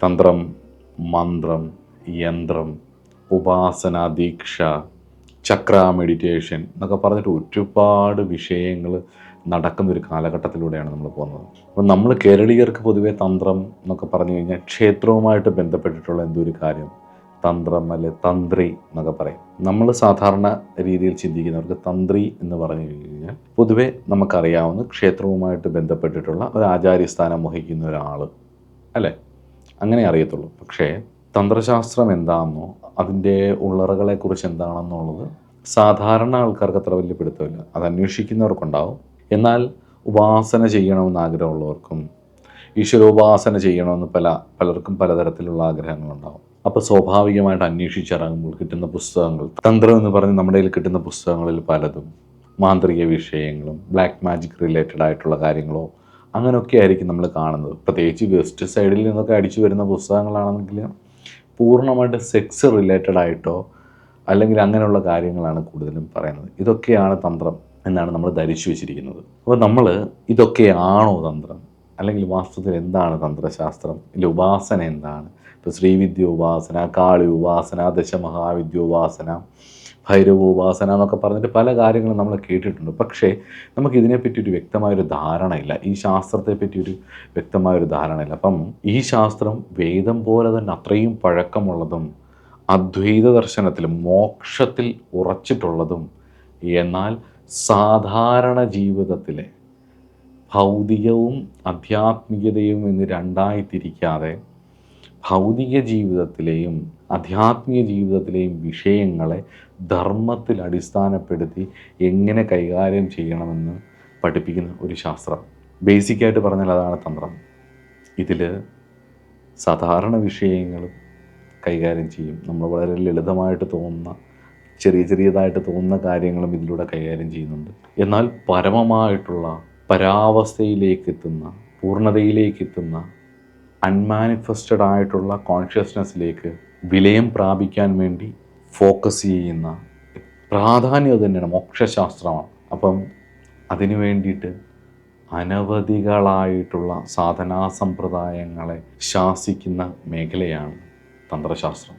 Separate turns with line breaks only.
തന്ത്രം, മന്ത്രം, യന്ത്രം, ഉപാസന, ദീക്ഷ, ചക്ര മെഡിറ്റേഷൻ എന്നൊക്കെ പറഞ്ഞിട്ട് ഒരുപാട് വിഷയങ്ങൾ നടക്കുന്നൊരു കാലഘട്ടത്തിലൂടെയാണ് നമ്മൾ പോകുന്നത്. അപ്പം നമ്മൾ കേരളീയർക്ക് പൊതുവേ തന്ത്രം എന്നൊക്കെ പറഞ്ഞു കഴിഞ്ഞാൽ ക്ഷേത്രവുമായിട്ട് ബന്ധപ്പെട്ടിട്ടുള്ള എന്തൊരു കാര്യം, തന്ത്രം അല്ലെ തന്ത്രി എന്നൊക്കെ പറയും. നമ്മൾ സാധാരണ രീതിയിൽ ചിന്തിക്കുന്നവർക്ക് തന്ത്രി എന്ന് പറഞ്ഞു കഴിഞ്ഞാൽ പൊതുവെ നമുക്കറിയാവുന്ന ക്ഷേത്രവുമായിട്ട് ബന്ധപ്പെട്ടിട്ടുള്ള ഒരു ആചാര്യസ്ഥാനം വഹിക്കുന്ന ഒരാൾ അല്ലേ, അങ്ങനെ അറിയത്തുള്ളൂ. പക്ഷേ തന്ത്രശാസ്ത്രം എന്താണെന്നോ അതിൻ്റെ ഉള്ളറകളെക്കുറിച്ച് എന്താണെന്നുള്ളത് സാധാരണ ആൾക്കാർക്ക് അത്ര വലിയ പിടുത്തമില്ല. അത് അന്വേഷിക്കുന്നവർക്കുണ്ടാവും. എന്നാൽ ഉപാസന ചെയ്യണമെന്ന് ആഗ്രഹമുള്ളവർക്കും ഈശ്വരോപാസന ചെയ്യണമെന്ന് പലർക്കും പലതരത്തിലുള്ള ആഗ്രഹങ്ങളുണ്ടാവും. അപ്പോൾ സ്വാഭാവികമായിട്ട് അന്വേഷിച്ചിറങ്ങുമ്പോൾ കിട്ടുന്ന പുസ്തകങ്ങൾ, തന്ത്രം എന്ന് പറഞ്ഞ് നമ്മുടെ കയ്യിൽ കിട്ടുന്ന പുസ്തകങ്ങളിൽ പലതും മാന്ത്രിക വിഷയങ്ങളും ബ്ലാക്ക് മാജിക് റിലേറ്റഡ് ആയിട്ടുള്ള കാര്യങ്ങളോ അങ്ങനെയൊക്കെ ആയിരിക്കും നമ്മൾ കാണുന്നത്. പ്രത്യേകിച്ച് വെസ്റ്റ് സൈഡിൽ നിന്നൊക്കെ അടിച്ചു വരുന്ന പുസ്തകങ്ങളാണെങ്കിൽ പൂർണ്ണമായിട്ട് സെക്സ് റിലേറ്റഡ് ആയിട്ടോ അല്ലെങ്കിൽ അങ്ങനെയുള്ള കാര്യങ്ങളാണ് കൂടുതലും പറയുന്നത്. ഇതൊക്കെയാണ് തന്ത്രം എന്നാണ് നമ്മൾ ധരിച്ചു വെച്ചിരിക്കുന്നത്. അപ്പോൾ നമ്മൾ ഇതൊക്കെയാണോ തന്ത്രം, അല്ലെങ്കിൽ വാസ്തവത്തിൽ എന്താണ് തന്ത്രശാസ്ത്രം, ഇതിൽ ഉപാസന എന്താണ്? ഇപ്പോൾ ശ്രീവിദ്യ ഉപാസന, കാളി ഉപാസന, ദശമഹാവിദ്യോപാസന, ഭൈരവോപാസന എന്നൊക്കെ പറഞ്ഞിട്ട് പല കാര്യങ്ങളും നമ്മൾ കേട്ടിട്ടുണ്ട്. പക്ഷേ നമുക്കിതിനെപ്പറ്റി ഒരു വ്യക്തമായൊരു ധാരണയില്ല. ഈ ശാസ്ത്രത്തെപ്പറ്റി ഒരു വ്യക്തമായൊരു ധാരണയില്ല. അപ്പം ഈ ശാസ്ത്രം വേദം പോലെ തന്നെ അത്രയും പഴക്കമുള്ളതും അദ്വൈത ദർശനത്തിൽ മോക്ഷത്തിൽ ഉറച്ചിട്ടുള്ളതും എന്നാൽ സാധാരണ ജീവിതത്തിലെ ഭൗതികവും ആധ്യാത്മികതയും എന്ന് രണ്ടായി തിരിക്കാതെ ഭൗതിക ജീവിതത്തിലെയും ആധ്യാത്മിക ജീവിതത്തിലെയും വിഷയങ്ങളെ ധർമ്മത്തിൽ അടിസ്ഥാനപ്പെടുത്തി എങ്ങനെ കൈകാര്യം ചെയ്യണമെന്ന് പഠിപ്പിക്കുന്ന ഒരു ശാസ്ത്രം. ബേസിക്കായിട്ട് പറഞ്ഞാൽ അതാണ് തന്ത്രം. ഇതിൽ സാധാരണ വിഷയങ്ങളും കൈകാര്യം ചെയ്യും. നമ്മൾ വളരെ ലളിതമായിട്ട് തോന്നുന്ന ചെറിയതായിട്ട് തോന്നുന്ന കാര്യങ്ങളും ഇതിലൂടെ കൈകാര്യം ചെയ്യുന്നുണ്ട്. എന്നാൽ പരമമായിട്ടുള്ള പരാവസ്ഥയിലേക്ക് എത്തുന്ന, പൂർണ്ണതയിലേക്ക് എത്തുന്ന, അൺമാനിഫെസ്റ്റഡ് ആയിട്ടുള്ള കോൺഷ്യസ്നെസ്സിലേക്ക് വിലയം പ്രാപിക്കാൻ വേണ്ടി ഫോക്കസ് ചെയ്യുന്ന പ്രാധാന്യം തന്നെയാണ്, മോക്ഷശാസ്ത്രമാണ്. അപ്പം അതിനു വേണ്ടിയിട്ട് അനവധികളായിട്ടുള്ള സാധനാ സമ്പ്രദായങ്ങളെ ശാസിക്കുന്ന മേഖലയാണ് തന്ത്രശാസ്ത്രം.